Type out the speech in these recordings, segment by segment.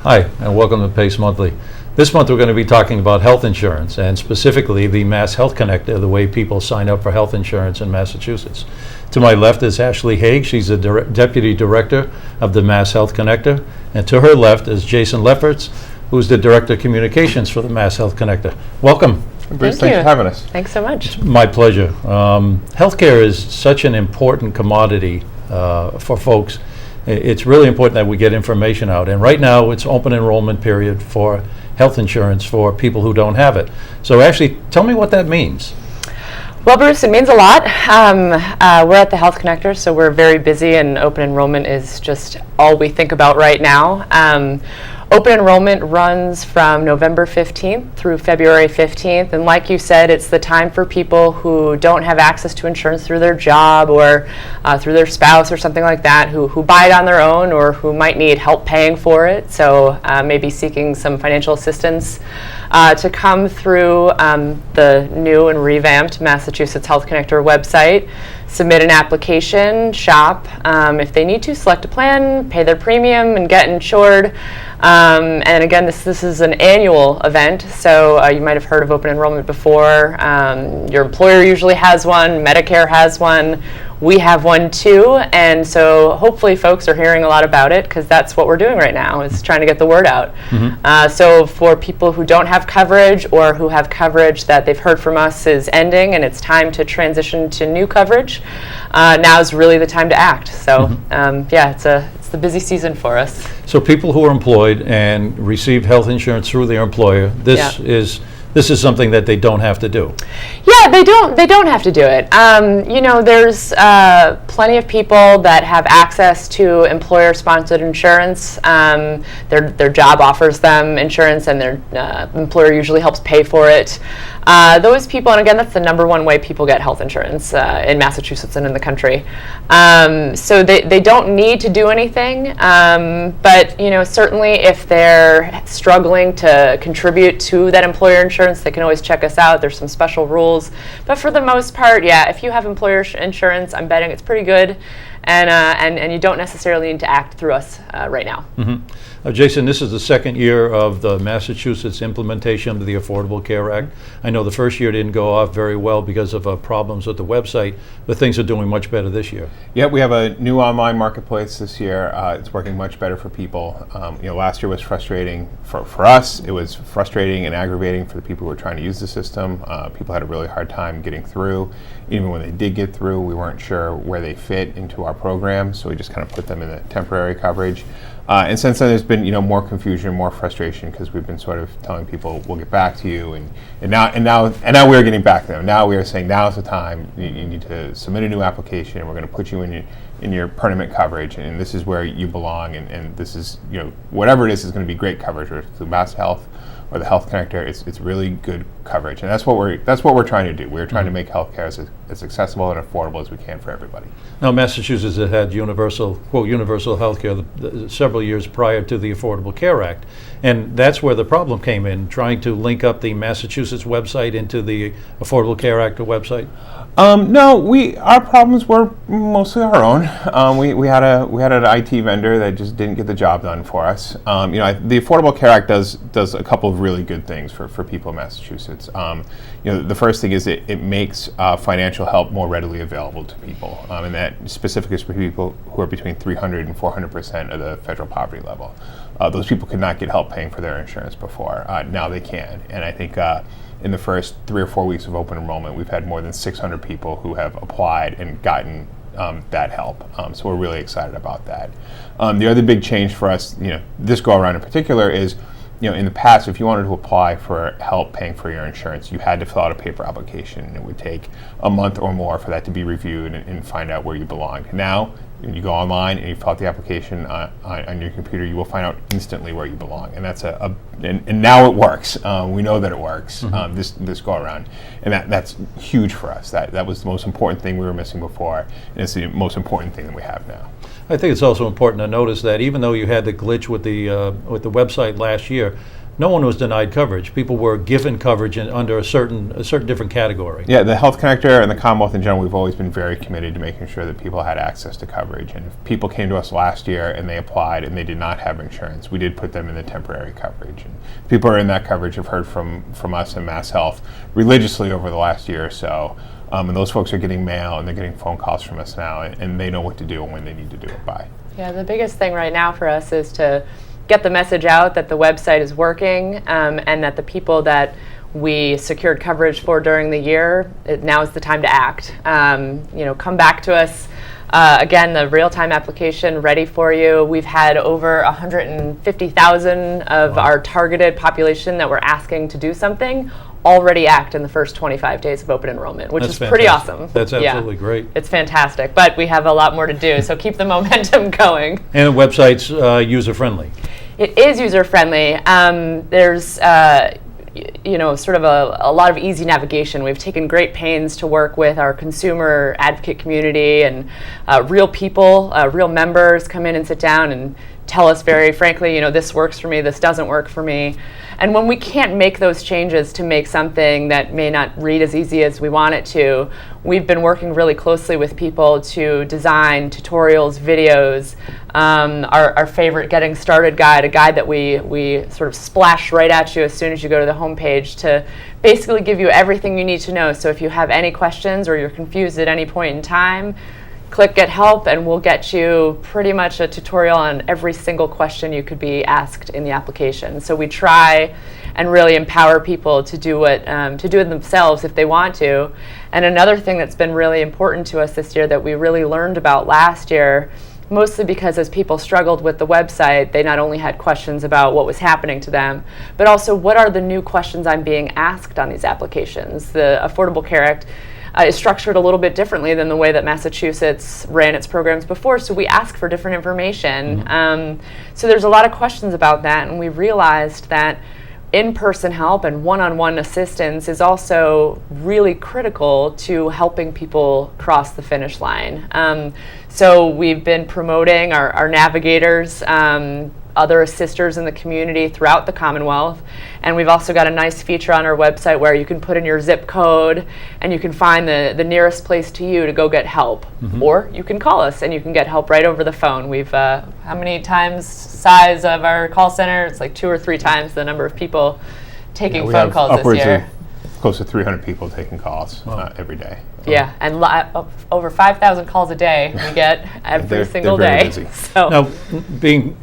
Hi, and welcome to PACE Monthly. This month we're going to be talking about health insurance, and specifically the Mass Health Connector, the way people sign up for health insurance in Massachusetts. To my left is Ashley Haig. She's the Deputy Director of the Mass Health Connector. And to her left is Jason Lefferts, who's the Director of Communications for the Mass Health Connector. Welcome. Bruce, thanks for having us. Thanks so much. It's my pleasure. Healthcare is such an important commodity for folks. It's really important that we get information out. And right now, it's open enrollment period for health insurance for people who don't have it. So Ashley, tell me what that means. Well, Bruce, it means a lot. We're at the Health Connector, so we're very busy, and open enrollment is just all we think about right now. Open enrollment runs from November 15th through February 15th, and like you said, it's the time for people who don't have access to insurance through their job or through their spouse or something like that, who buy it on their own or who might need help paying for it, so maybe seeking some financial assistance to come through the new and revamped Massachusetts Health Connector website, submit an application, shop if they need to, select a plan, pay their premium, and get insured. And again, this is an annual event, so you might have heard of open enrollment before. Your employer usually has one, Medicare has one, we have one too, and so hopefully folks are hearing a lot about it, because that's what we're doing right now, is trying to get the word out. Mm-hmm. So for people who don't have coverage, or who have coverage that they've heard from us is ending and it's time to transition to new coverage, now is really the time to act. So yeah, it's the busy season for us. So people who are employed and receive health insurance through their employer, this is something that they don't have to do. Yeah, they don't have to do it. There's plenty of people that have access to employer-sponsored insurance. Their job offers them insurance, and their employer usually helps pay for it. Those people, and again, that's the number one way people get health insurance in Massachusetts and in the country. So they don't need to do anything, but certainly if they're struggling to contribute to that employer insurance, they can always check us out. There's some special rules, but for the most part, yeah, if you have employer insurance, I'm betting it's pretty good, and you don't necessarily need to act through us right now. Mm-hmm. Jason, this is the second year of the Massachusetts implementation of the Affordable Care Act. I know the first year didn't go off very well because of problems with the website, but things are doing much better this year. Yeah, we have a new online marketplace this year. It's working much better for people. Last year was frustrating for us. It was frustrating and aggravating for the people who were trying to use the system. People had a really hard time getting through. Even when they did get through, we weren't sure where they fit into our program, so we just kind of put them in the temporary coverage. And since then, there's been more confusion, more frustration, because we've been sort of telling people we'll get back to you, and now we're getting back to them. Now we are saying now's the time. You need to submit a new application, and we're going to put you in your permanent coverage, and this is where you belong. And this is whatever it is going to be great coverage, or through Mass Health or the Health Connector. It's really good coverage, and that's what we're trying to do. We're trying to make healthcare as accessible and affordable as we can for everybody. Now, Massachusetts had had universal health care several years prior to the Affordable Care Act, and that's where the problem came in, trying to link up the Massachusetts website into the Affordable Care Act website. No, our problems were mostly our own. We had an IT vendor that just didn't get the job done for us. The Affordable Care Act does a couple of really good things for people in Massachusetts. The first thing is it makes financial help more readily available to people, and that specifically is for people who are between 300 and 400% of the federal poverty level. Those people could not get help paying for their insurance before. Now they can, and I think in the first 3 or 4 weeks of open enrollment, we've had more than 600 people who have applied and gotten that help. So we're really excited about that. The other big change for us, this go around in particular, is in the past, if you wanted to apply for help paying for your insurance, you had to fill out a paper application, and it would take a month or more for that to be reviewed and find out where you belonged. Now, when you go online and you fill out the application on your computer, you will find out instantly where you belong, and that's and now it works. We know that it works. This go around, and that's huge for us. That was the most important thing we were missing before, and it's the most important thing that we have now. I think it's also important to notice that even though you had the glitch with the website last year, no one was denied coverage. People were given coverage under a certain different category. Yeah, the Health Connector and the Commonwealth in general, we've always been very committed to making sure that people had access to coverage. And if people came to us last year and they applied and they did not have insurance, we did put them in the temporary coverage. And people who are in that coverage have heard from us and Mass Health religiously over the last year or so. And those folks are getting mail and they're getting phone calls from us now, and they know what to do and when they need to do it by. Yeah, the biggest thing right now for us is to get the message out that the website is working, and that the people that we secured coverage for during the year, now is the time to act. Come back to us. Again, the real-time application ready for you. We've had over 150,000 of our targeted population that we're asking to do something already act in the first 25 days of open enrollment, which That's is pretty fantastic. awesome. That's Yeah. absolutely great. It's fantastic, but we have a lot more to do, so keep the momentum going. And the website's user-friendly. It is user-friendly. There's sort of a lot of easy navigation. We've taken great pains to work with our consumer advocate community, and real people, real members come in and sit down and tell us very frankly, this works for me, this doesn't work for me. And when we can't make those changes to make something that may not read as easy as we want it to, we've been working really closely with people to design tutorials, videos, our favorite Getting Started guide, a guide that we sort of splash right at you as soon as you go to the homepage to basically give you everything you need to know. So if you have any questions or you're confused at any point in time, click Get Help and we'll get you pretty much a tutorial on every single question you could be asked in the application. So we try and really empower people to do it themselves if they want to. And another thing that's been really important to us this year that we really learned about last year, mostly because as people struggled with the website, they not only had questions about what was happening to them, but also what are the new questions I'm being asked on these applications. The Affordable Care Act is structured a little bit differently than the way that Massachusetts ran its programs before, so we ask for different information. So there's a lot of questions about that, and we realized that in-person help and one-on-one assistance is also really critical to helping people cross the finish line. So we've been promoting our navigators, other assisters in the community throughout the Commonwealth. And we've also got a nice feature on our website where you can put in your zip code and you can find the nearest place to you to go get help. Or you can call us and you can get help right over the phone. We've, how many times size of our call center? It's like 2 or 3 times the number of people taking We phone have calls upwards this year. of close to 300 people taking calls every day. Yeah, and over 5,000 calls a day we get every single they're very day. busy. So Now, being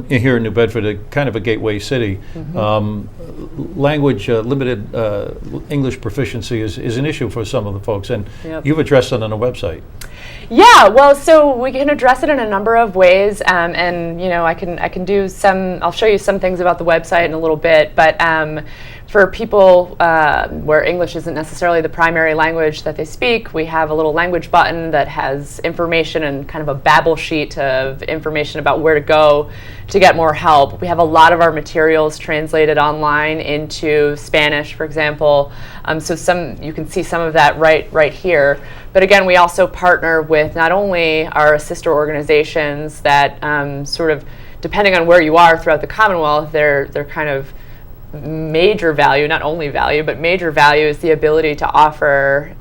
here in New Bedford, a kind of a gateway city, language, limited English proficiency is an issue for some of the folks, and Yep. you've addressed it on the website. yeah, well, so we can address it in a number of ways, and I can do some. I'll show you some things about the website in a little bit, but for people where English isn't necessarily the primary language that they speak, we have a little language button that has information and kind of a babble sheet of information about where to go to get more help. We have a lot of our materials translated online into Spanish, for example, so you can see some of that right here. But again, we also partner with not only our sister organizations that sort of, depending on where you are throughout the Commonwealth, they're kind of major value, not only value, but major value is the ability to offer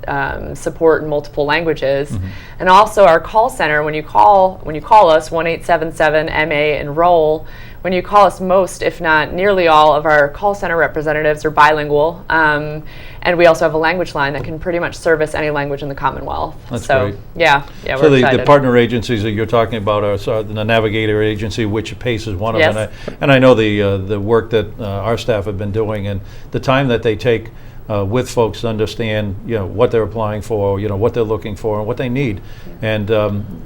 support in multiple languages. And also our call center, when you call us, 1-877-MA-ENROLL, when you call us, most, if not nearly all, of our call center representatives are bilingual. And we also have a language line that can pretty much service any language in the Commonwealth. That's so, great. Yeah, So we're the excited. partner agencies that you're talking about are the Navigator Agency, which PACE is one of them. Yes. And I know the work that our staff have been doing and the time that they take with folks to understand, what they're applying for, what they're looking for, and what they need. And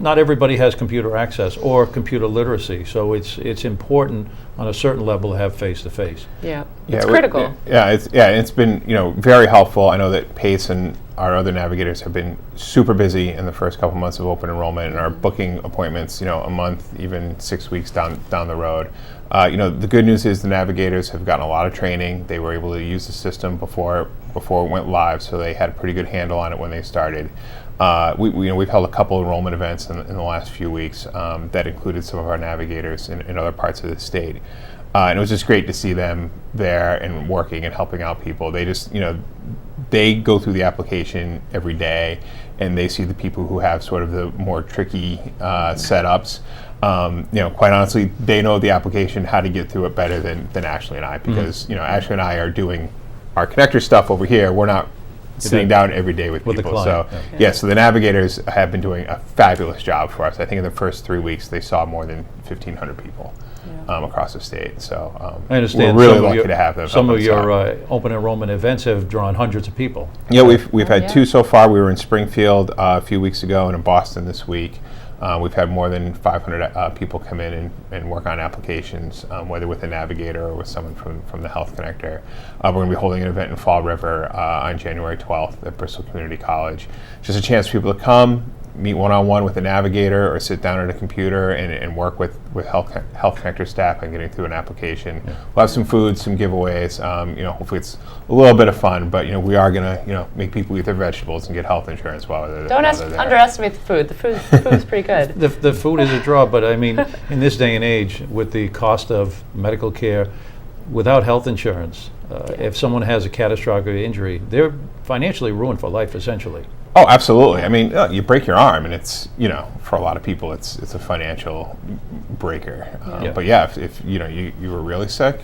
not everybody has computer access or computer literacy, so it's important on a certain level to have face-to-face. Yeah, it's critical. It's been very helpful. I know that PACE and our other navigators have been super busy in the first couple months of open enrollment and are booking appointments, a month, even 6 weeks down the road. The good news is the navigators have gotten a lot of training. They were able to use the system before it went live, so they had a pretty good handle on it when they started. We've held a couple enrollment events in the last few weeks that included some of our navigators in other parts of the state. And it was just great to see them there and working and helping out people. They just, they go through the application every day and they see the people who have sort of the more tricky setups. Quite honestly, they know the application, how to get through it better than Ashley and I, because, Ashley and I are doing our connector stuff over here. We're not sitting down every day with people. the client, So, so the navigators have been doing a fabulous job for us. I think in the first 3 weeks, they saw more than 1,500 people across the state. So I understand. we're really lucky to have them. Some help of us your out. open enrollment events have drawn hundreds of people. Yeah, we've had yeah. 2 so far. We were in Springfield a few weeks ago and in Boston this week. We've had more than 500 people come in and work on applications, whether with a navigator or with someone from the Health Connector. We're going to be holding an event in Fall River on January 12th at Bristol Community College. Just a chance for people to come, meet one-on-one with a navigator or sit down at a computer and work with Health Connector staff on getting through an application. Yeah. We'll have some food, some giveaways. Hopefully it's a little bit of fun, but we are going to make people eat their vegetables and get health insurance while they're Don't underestimate the food. The food is pretty good. The food is a draw, but I mean, in this day and age, with the cost of medical care, without health insurance, if someone has a catastrophic injury, they're financially ruined for life, essentially. Oh, absolutely. I mean, you break your arm, and it's for a lot of people, it's a financial breaker. But if you were really sick,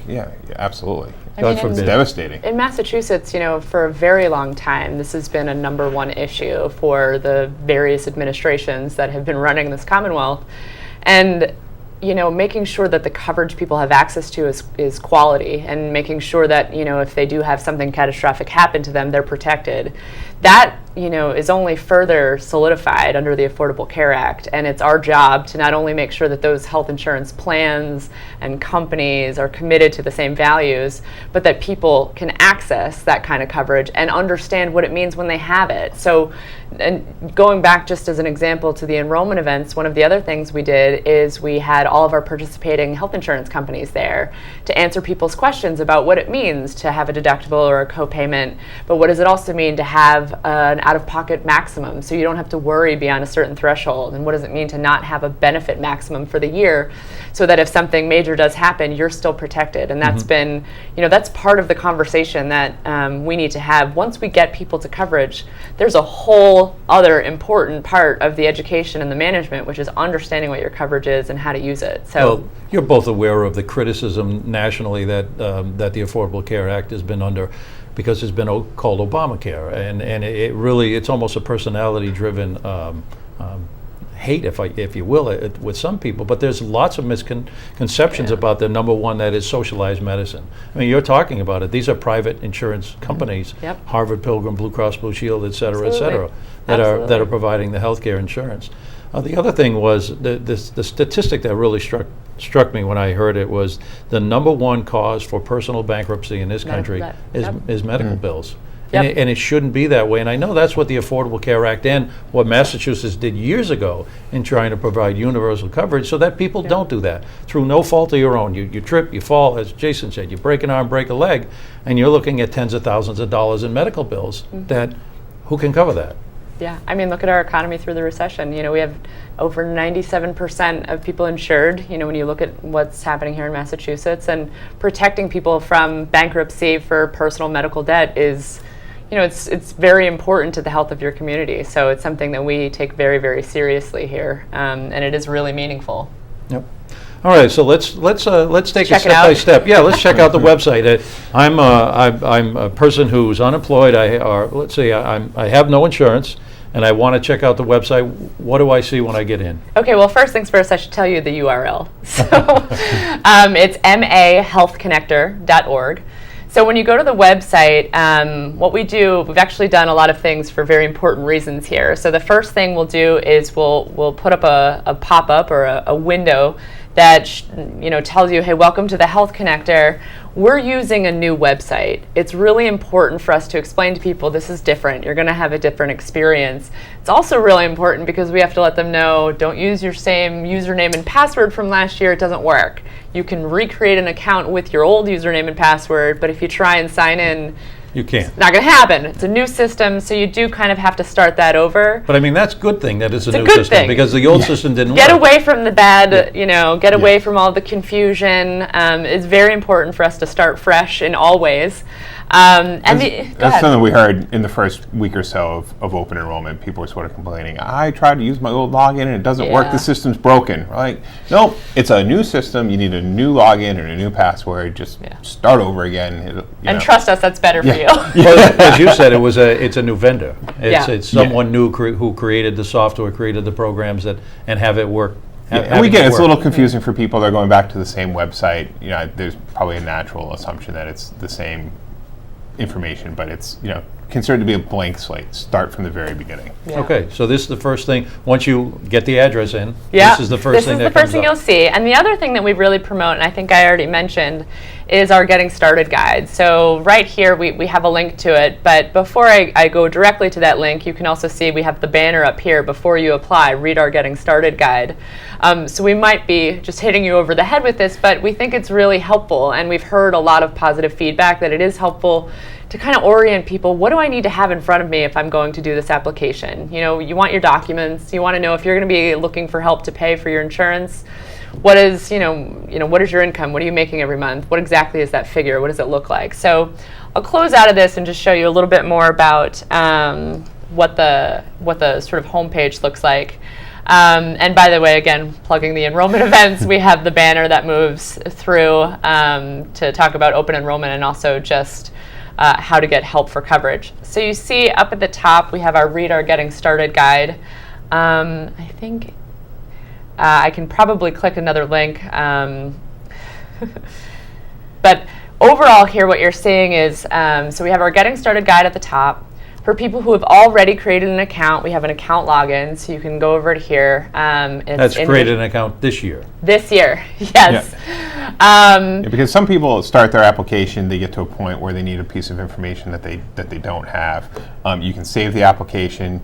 absolutely. It's devastating. In Massachusetts, for a very long time, this has been a number one issue for the various administrations that have been running this Commonwealth, and making sure that the coverage people have access to is quality, and making sure that, if they do have something catastrophic happen to them, they're protected. That, is only further solidified under the Affordable Care Act, and it's our job to not only make sure that those health insurance plans and companies are committed to the same values, but that people can access that kind of coverage and understand what it means when they have it. So, and going back just as an example to the enrollment events, one of the other things we did is we had all of our participating health insurance companies there to answer people's questions about what it means to have a deductible or a copayment, but what does it also mean to have an out-of-pocket maximum so you don't have to worry beyond a certain threshold, and what does it mean to not have a benefit maximum for the year so that if something major does happen, you're still protected. And that's been, that's part of the conversation that we need to have. Once we get people to coverage, there's a whole other important part of the education and the management, which is understanding what your coverage is and how to use it. So well, you're both aware of the criticism nationally that that the Affordable Care Act has been under, because it's been called Obamacare, and it's almost a personality-driven hate, if you will, with some people. But there's lots of misconceptions about the number one, that is socialized medicine. I mean, you're talking about it. These are private insurance companies, Harvard Pilgrim, Blue Cross Blue Shield, et cetera, that are providing the healthcare insurance. The other thing was the statistic that really struck me when I heard it was the number one cause for personal bankruptcy in this country is medical bills. And it shouldn't be that way. And I know that's what the Affordable Care Act and what Massachusetts did years ago in trying to provide universal coverage so that people don't do that through no fault of your own. You trip, you fall, as Jason said, you break an arm, break a leg, and you're looking at tens of thousands of dollars in medical bills. That who can cover that? Yeah, I mean, look at our economy through the recession. We have over 97% of people insured, when you look at what's happening here in Massachusetts, and protecting people from bankruptcy for personal medical debt is, it's very important to the health of your community. So it's something that we take very, very seriously here, and it is really meaningful. Yep. All right, so let's take Check it step by step. Yeah, let's check out the website. I'm a person who's unemployed. I have no insurance, and I want to check out the website. What do I see when I get in? Okay, well, first things first, I should tell you the URL. So it's mahealthconnector.org. So when you go to the website, what we do, we've actually done a lot of things for very important reasons here. So the first thing we'll do is we'll put up a pop-up or a window that tells you, hey, welcome to the Health Connector. We're using a new website. It's really important for us to explain to people this is different. You're going to have a different experience. It's also really important because we have to let them know, don't use your same username and password from last year. It doesn't work. You can recreate an account with your old username and password, but if you try and sign in, You can't. it's not going to happen. It's a new system, so you do kind of have to start that over. But I mean, that's a good thing that it's a It's a new good system thing. because the old system didn't Get work. away from the bad, get away from all the confusion. It's very important for us to start fresh in all ways. Go That's ahead. something we heard in the first week or so of open enrollment. People were sort of complaining, I tried to use my old login and it doesn't work, Yeah. the system's broken. We're like, nope, it's a new system, you need a new login and a new password, just start over again. And trust us, that's better for you. Well, as you said, it's a new vendor. Yeah. It's someone new who created the software, created the programs and have it work. And we get it's a little confusing for people that are going back to the same website. There's probably a natural assumption that it's the same information, but it's considered to be a blank slate. Start from the very beginning. Yeah. Okay, so this is the first thing. Once you get the address in, Yeah, this is the first thing that comes up. you'll see. And the other thing that we really promote, and I think I already mentioned, is our Getting Started guide. So right here, we have a link to it. But before I go directly to that link, you can also see we have the banner up here. Before you apply, read our Getting Started guide. So we might be just hitting you over the head with this, but we think it's really helpful. And we've heard a lot of positive feedback that it is helpful to kind of orient people. What do I need to have in front of me if I'm going to do this application? You want your documents. You want to know if you're going to be looking for help to pay for your insurance. What is, what is your income? What are you making every month? What exactly is that figure? What does it look like? So I'll close out of this and just show you a little bit more about what the sort of homepage looks like. And by the way, again, plugging the enrollment events, we have the banner that moves through to talk about open enrollment and also just how to get help for coverage. So you see up at the top, we have our Read Our Getting Started guide. I think I can probably click another link. But overall here, what you're seeing is, so we have our Getting Started guide at the top. For people who have already created an account, we have an account login, so you can go over to here. That's created an account this year. This year, yes. Because some people start their application, they get to a point where they need a piece of information that they don't have. You can save the application,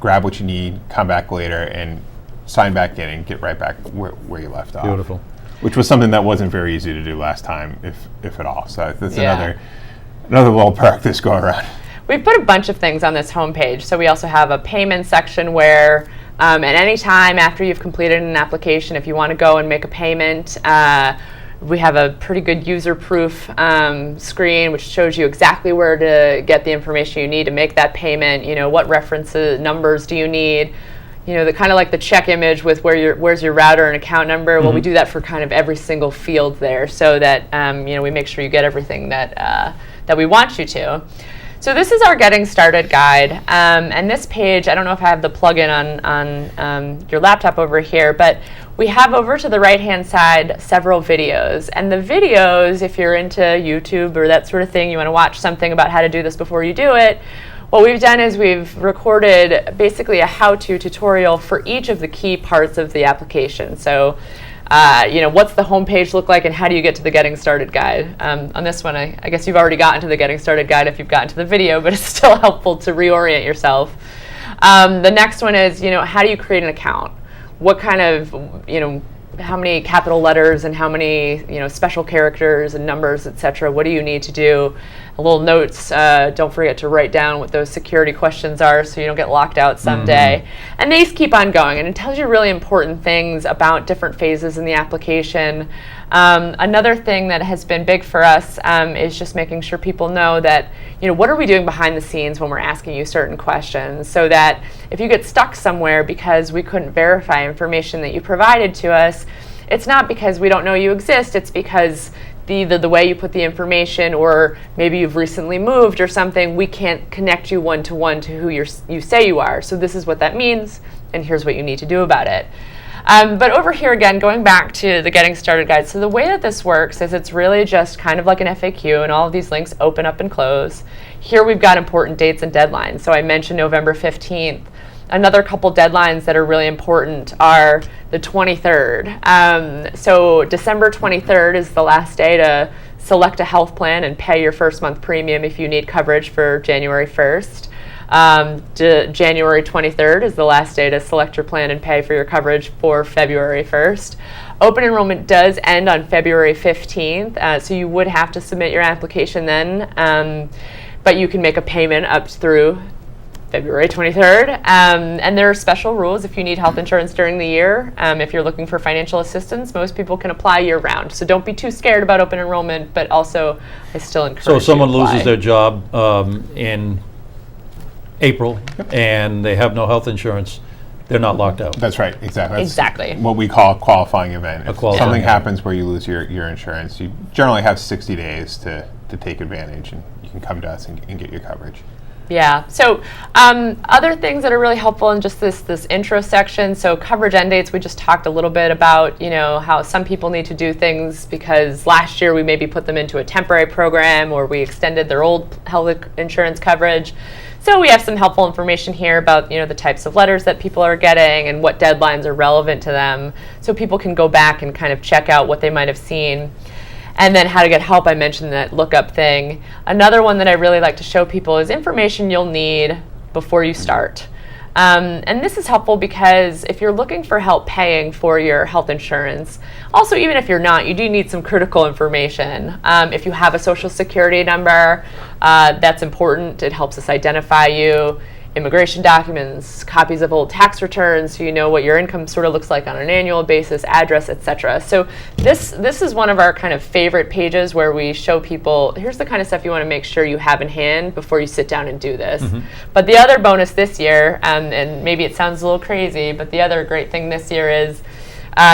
grab what you need, come back later, and sign back in and get right back where you left off. Beautiful. Which was something that wasn't very easy to do last time, if at all. So that's Yeah. another little perk this go around. We've put a bunch of things on this homepage. So we also have a payment section where at any time after you've completed an application, if you want to go and make a payment, we have a pretty good user-proof screen which shows you exactly where to get the information you need to make that payment. What references, numbers do you need? The kind of like the check image with where's your router and account number. Well, we do that for kind of every single field there, so that we make sure you get everything that we want you to. So this is our Getting Started guide, and this page, I don't know if I have the plugin on your laptop over here, but we have over to the right-hand side several videos. And the videos, if you're into YouTube or that sort of thing, you want to watch something about how to do this before you do it, what we've done is we've recorded basically a how-to tutorial for each of the key parts of the application. So what's the homepage look like and how do you get to the Getting Started guide? On this one, I guess you've already gotten to the Getting Started guide if you've gotten to the video, but it's still helpful to reorient yourself. The next one is, how do you create an account? What kind of, how many capital letters and how many, special characters and numbers, etc. What do you need to do? A little notes, don't forget to write down what those security questions are so you don't get locked out someday. Mm-hmm. And these keep on going, and it tells you really important things about different phases in the application. Another thing that has been big for us is just making sure people know that, what are we doing behind the scenes when we're asking you certain questions, so that if you get stuck somewhere because we couldn't verify information that you provided to us, it's not because we don't know you exist, it's because the way you put the information, or maybe you've recently moved or something, we can't connect you one-to-one to who you say you are. So this is what that means, and here's what you need to do about it. But over here again, going back to the Getting Started guide, so the way that this works is it's really just kind of like an FAQ, and all of these links open up and close. Here we've got important dates and deadlines. So I mentioned November 15th. another couple deadlines that are really important are the 23rd. So December 23rd is the last day to select a health plan and pay your first month premium if you need coverage for January 1st. January 23rd is the last day to select your plan and pay for your coverage for February 1st. Open enrollment does end on February 15th, so you would have to submit your application then, but you can make a payment up through February 23rd. And there are special rules if you need health insurance during the year. If you're looking for financial assistance, most people can apply year-round. So don't be too scared about open enrollment, but also I still encourage So if someone you to apply. loses their job in April and they have no health insurance, they're not locked out. That's right, exactly. That's Exactly. what we call a qualifying event. If qualifying something event. happens where you lose your insurance, you generally have 60 days to take advantage, and you can come to us and get your coverage. Yeah. So other things that are really helpful in just this intro section. So coverage end dates, we just talked a little bit about, how some people need to do things because last year we maybe put them into a temporary program or we extended their old health insurance coverage. So we have some helpful information here about, the types of letters that people are getting and what deadlines are relevant to them. So people can go back and kind of check out what they might have seen. And then how to get help, I mentioned that lookup thing. Another one that I really like to show people is information you'll need before you start. And this is helpful because if you're looking for help paying for your health insurance, also even if you're not, you do need some critical information. If you have a social security number, that's important. It helps us identify you. Immigration documents, copies of old tax returns, so you know what your income sort of looks like on an annual basis, address, etc. So this is one of our kind of favorite pages where we show people, here's the kind of stuff you want to make sure you have in hand before you sit down and do this. But the other bonus this year, and maybe it sounds a little crazy, but the other great thing this year is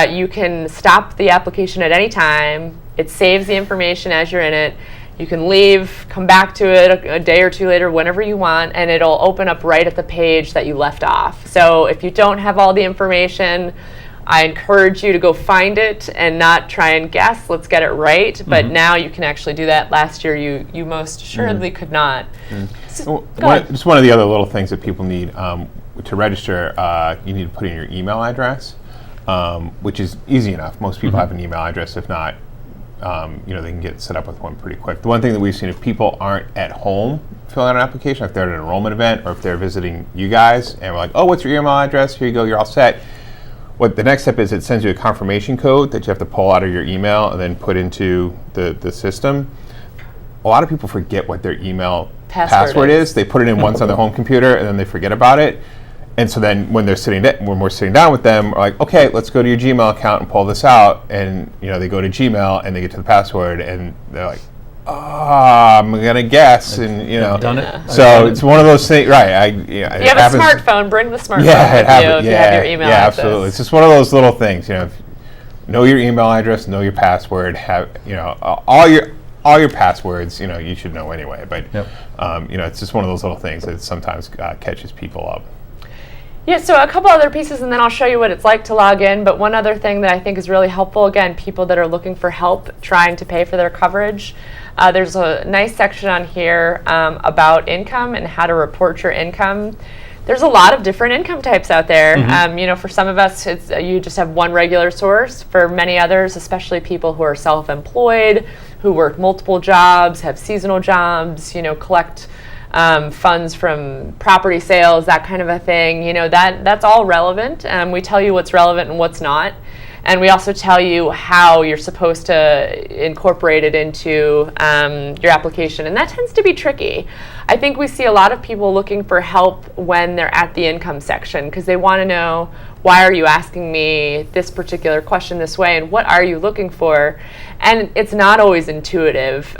you can stop the application at any time. It saves the information as you're in it. You can leave, come back to it a day or two later, whenever you want, and it'll open up right at the page that you left off. So if you don't have all the information, I encourage you to go find it and not try and guess. Let's get it right. But now you can actually do that. Last year, you most assuredly could not. So, go ahead. Just one of the other little things that people need to register, you need to put in your email address, which is easy enough. Most people have an email address. If not, they can get set up with one pretty quick. The one thing that we've seen, if people aren't at home filling out an application, if they're at an enrollment event or if they're visiting you guys and we're like, oh, what's your email address? Here you go, you're all set. What the next step is, it sends you a confirmation code that you have to pull out of your email and then put into the system. A lot of people forget what their email password is. They put it in once on their home computer and then they forget about it. And so then when we're sitting down with them, we're like, okay, let's go to your Gmail account and pull this out. And they go to Gmail and they get to the password and they're like, I'm gonna guess, and I've done it. I've So done it's it. one of those things, right? If you have a smartphone, bring the smartphone Yeah, with you if you have your email yeah, access. absolutely. It's just one of those little things, know your email address, know your password, have all your passwords, you should know anyway. But Yep. it's just one of those little things that sometimes catches people up. Yeah, so a couple other pieces, and then I'll show you what it's like to log in. But one other thing that I think is really helpful, again, people that are looking for help trying to pay for their coverage, there's a nice section on here about income and how to report your income. There's a lot of different income types out there. For some of us, it's you just have one regular source. For many others, especially people who are self-employed, who work multiple jobs, have seasonal jobs, collect funds from property sales, that kind of a thing. That's all relevant. We tell you what's relevant and what's not. And we also tell you how you're supposed to incorporate it into your application. And that tends to be tricky. I think we see a lot of people looking for help when they're at the income section because they want to know, why are you asking me this particular question this way, and what are you looking for? And it's not always intuitive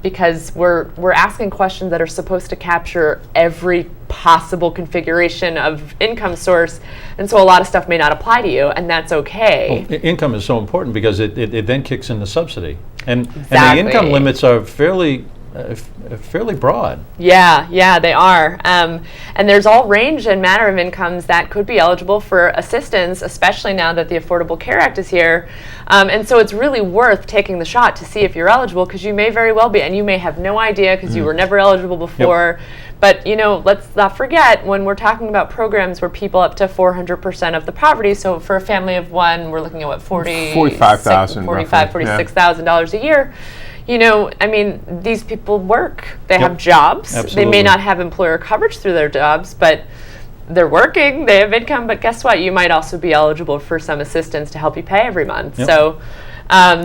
because we're asking questions that are supposed to capture every possible configuration of income source, and so a lot of stuff may not apply to you, and that's okay. Well, income is so important because it then kicks in the subsidy. And the Exactly. income limits are fairly fairly broad. Yeah, they are. And there's all range and manner of incomes that could be eligible for assistance, especially now that the Affordable Care Act is here. And so it's really worth taking the shot to see if you're eligible, because you may very well be, and you may have no idea because you were never eligible before. Yep. But let's not forget, when we're talking about programs where people up to 400% of the poverty, so for a family of one, we're looking at what, $46,000 a year. These people work. They have jobs. Absolutely. They may not have employer coverage through their jobs, but they're working. They have income. But guess what? You might also be eligible for some assistance to help you pay every month. Yep.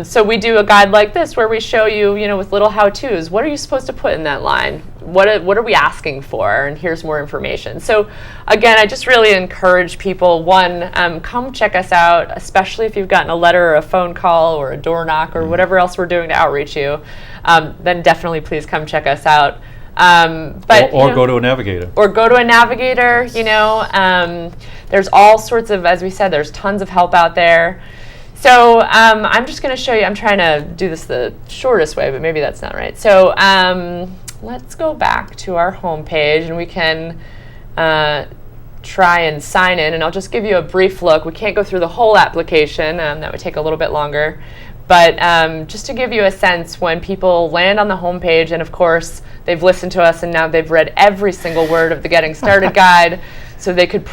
So we do a guide like this where we show you, with little how-tos, what are you supposed to put in that line? What are we asking for? And here's more information. So again, I just really encourage people, one, come check us out, especially if you've gotten a letter or a phone call or a door knock or whatever else we're doing to outreach you, then definitely please come check us out. Or go to a navigator. Or go to a navigator, there's all sorts of, as we said, there's tons of help out there. So I'm just going to show you, I'm trying to do this the shortest way, but maybe that's not right. So let's go back to our home page, and we can try and sign in, and I'll just give you a brief look. We can't go through the whole application, that would take a little bit longer. But just to give you a sense, when people land on the home page, and of course they've listened to us and now they've read every single word of the Getting Started guide, so they could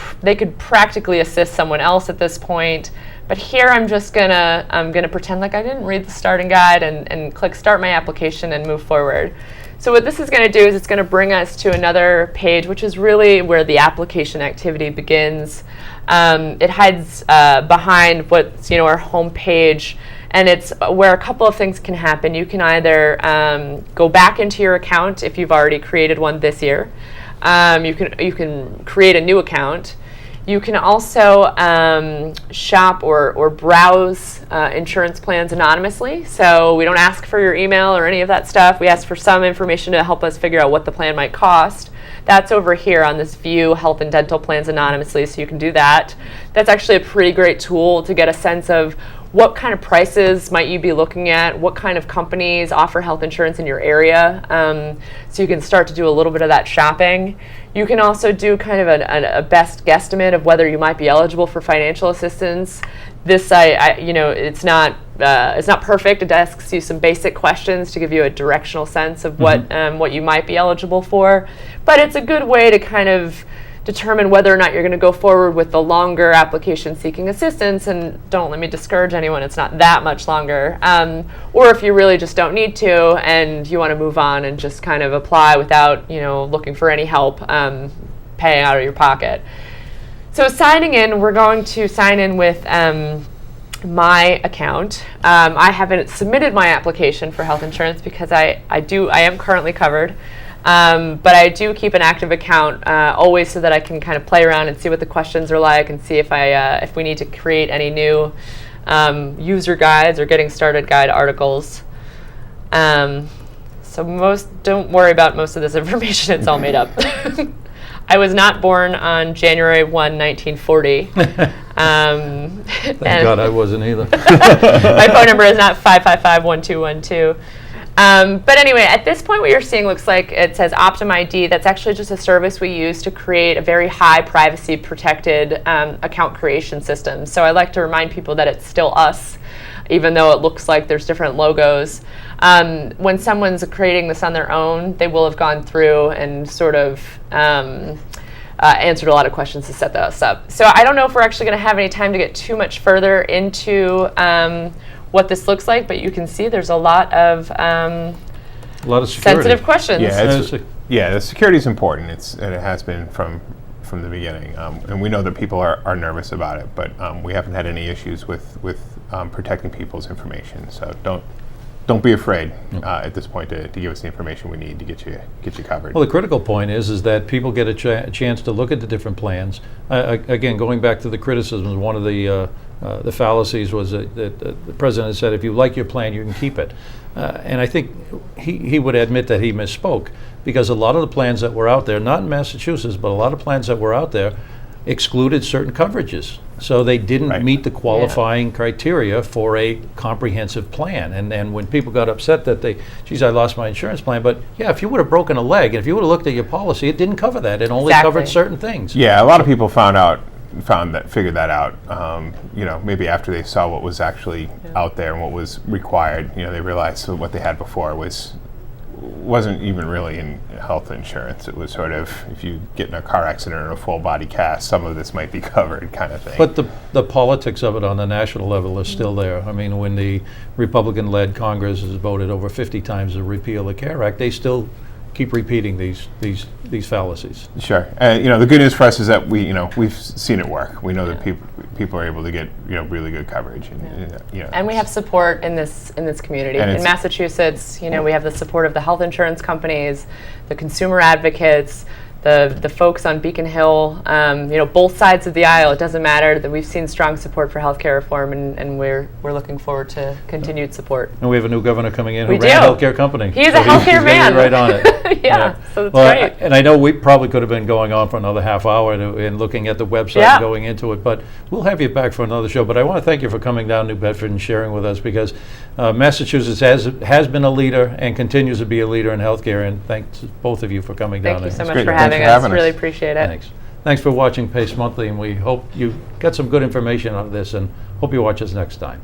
practically assist someone else at this point. But here I'm gonna pretend like I didn't read the starting guide and click Start My Application and move forward. So what this is going to do is it's going to bring us to another page, which is really where the application activity begins. It hides behind what's our home page, and it's where a couple of things can happen. You can either go back into your account if you've already created one this year. You can create a new account. You can also shop or browse insurance plans anonymously. So we don't ask for your email or any of that stuff. We ask for some information to help us figure out what the plan might cost. That's over here on this View Health and Dental Plans Anonymously, so you can do that. That's actually a pretty great tool to get a sense of what kind of prices might you be looking at, what kind of companies offer health insurance in your area, so you can start to do a little bit of that shopping. You can also do kind of a best guesstimate of whether you might be eligible for financial assistance. This, it's not perfect. It asks you some basic questions to give you a directional sense of what you might be eligible for, but it's a good way to kind of determine whether or not you're going to go forward with the longer application seeking assistance. And don't let me discourage anyone, it's not that much longer. Or if you really just don't need to and you want to move on and just kind of apply without looking for any help paying out of your pocket. So signing in, we're going to sign in with my account. I haven't submitted my application for health insurance because I am currently covered. But I do keep an active account always so that I can kind of play around and see what the questions are like and see if we need to create any new user guides or getting started guide articles. So don't worry about most of this information, it's all made up. I was not born on January 1, 1940. Thank God I wasn't either. My phone number is not 555-1212. But anyway, at this point what you're seeing looks like it says OptumID. That's actually just a service we use to create a very high privacy protected account creation system. So I like to remind people that it's still us, even though it looks like there's different logos. When someone's creating this on their own, they will have gone through and sort of answered a lot of questions to set this up. So I don't know if we're actually going to have any time to get too much further into what this looks like, but you can see there's a lot of security. Sensitive questions. Yeah, the security is important. And it has been from the beginning, and we know that people are nervous about it, but we haven't had any issues with protecting people's information. So don't be afraid at this point to give us the information we need to get you covered. Well, the critical point is that people get a chance to look at the different plans. Again, going back to the criticisms, one of the fallacies was that the president said, if you like your plan, you can keep it. And I think he would admit that he misspoke, because a lot of the plans that were out there, not in Massachusetts, but a lot of plans that were out there excluded certain coverages. So they didn't Right. meet the qualifying criteria for a comprehensive plan. And then when people got upset that geez, I lost my insurance plan, but yeah, if you would have broken a leg, and if you would have looked at your policy, it didn't cover that. It only Exactly. covered certain things. Yeah, a lot of people figured that out. Maybe after they saw what was actually out there and what was required. They realized that what they had before wasn't even really in health insurance. It was sort of, if you get in a car accident or a full body cast, some of this might be covered, kind of thing. But the politics of it on the national level is still there. I mean, when the Republican-led Congress has voted over 50 times to repeal the CARE Act, they still keep repeating these fallacies. Sure. The good news for us is that we've seen it work. We know that people are able to get really good coverage. And we have support in this community. And In it's- Massachusetts, we have the support of the health insurance companies, the consumer advocates, the folks on Beacon Hill, both sides of the aisle. It doesn't matter that we've seen strong support for healthcare reform, and we're looking forward to continued support. And we have a new governor coming in who We ran a do. healthcare company. He's a So healthcare gonna be man. right on it. Yeah, so that's Well, great. and I know we probably could have been going on for another half hour in looking at the website Yeah. and going into it, but we'll have you back for another show. But I want to thank you for coming down to New Bedford and sharing with us, because Massachusetts has been a leader and continues to be a leader in healthcare. And thanks to both of you for coming down. Thank you so there. much great. for Thanks having for us. having us. Really appreciate it. Thanks. Thanks for watching Pace Monthly, and we hope you get some good information out of this, and hope you watch us next time.